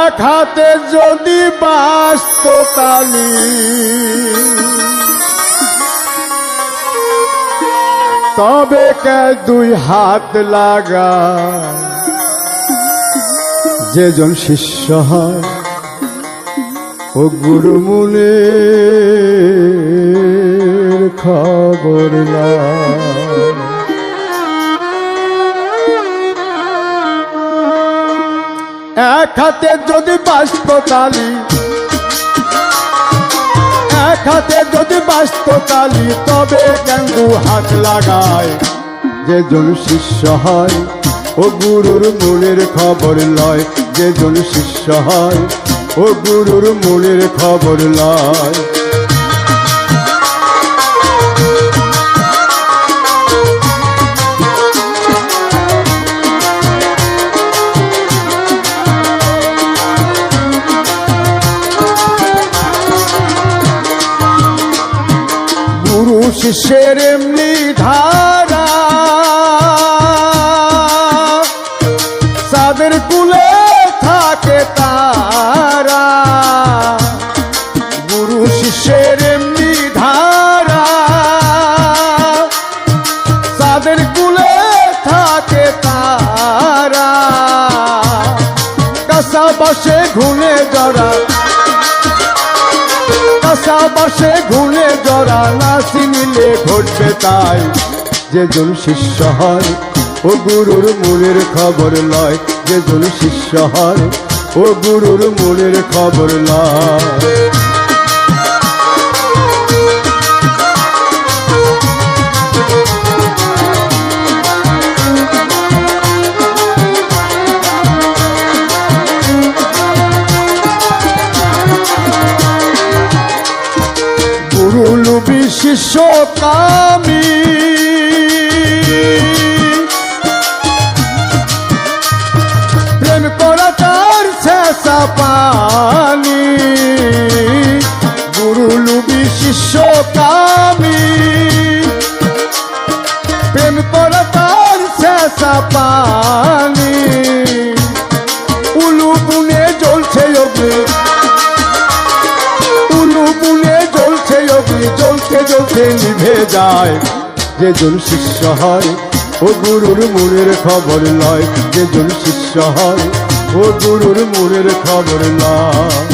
এক হাতে যদি বাস্ত তালি, তবে কে দুই হাত লাগা। যেজন শিষ্য হয় ও গুরু মুনির খবর লয়। এক হাতে যদি বাস্ত তালি, এক হাতে যদি বাস্ত তালি, তবে কেন দু হাত লাগায়। যেজন শিষ্য হয় ও গুরুর মূলের খবর লয়। যেজন শিষ্য হয় ও গুরুর মূলের খবর লয়। গুরু শিষ্যের এমনি ধারা, যাদের কুলে থাকে তারা। গুরু শিষ্যের এমনি ধারা, যাদের কুলে থাকে তারা। কাঁচা বসে ঘুনে জড়া, কাঁচা বসে ঘুনে জড়া, না চিনিলে ঘটবে তাই। যেজন শিষ্য হয় ও গুরুর মূলের খবর লয়। যেজন শিষ্য হয় ও গুরুর মূলের খবর লয়। গুরু লুবি শিষ্য কামি, প্রেম করা তার শেষা পানি। গুরু লুবি শিষ্য কামি, প্রেম করা তার শেষা পানি। উলু বুনে জ্বলছে অগ্নি, উলু বুনে জ্বলছে অগ্নি, জ্বলতে জ্বলতে নিভে যায়। যেজন শিষ্য হয় ও গুরুর মূলের খবর লয়। যেজন শিষ্য হয় ও গুরুর মূলের খবর লয়।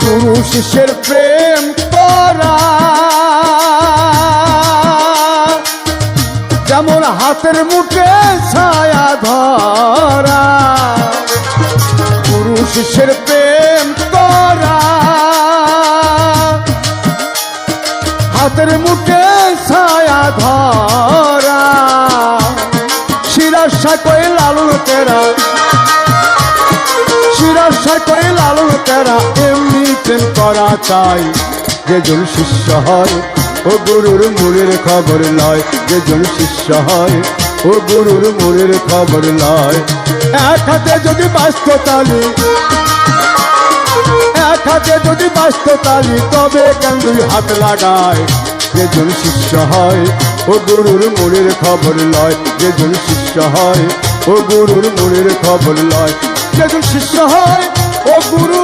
গুরু শিষ্যের প্রেম করা, যেমন হাতের মুঠে ছায়া ধরা। গুরু শিষ্যের প্রেম করা, হাতের মুঠে ছায়া ধরা। শিরাশা কই লালন তেরা, শিরাশা কই লালন তেরা, এমনি প্রেম করা চাই। যেজন শিষ্য হয় ও গুরুর মূলের খবর লয়। যেজন শিষ্য হয় ও গুরুর মূলের খবর লয়। এক হাতে যদি বাস্ত তালি, এক হাতে যদি বাস্ত তালি, তবে কেন দুই হাত লাগায়। যেজন শিষ্য হয় ও গুরুর মূলের খবর লয়। যেজন শিষ্য হয় ও গুরুর মূলের খবর লয়। যেজন শিষ্য হয় ও গুরু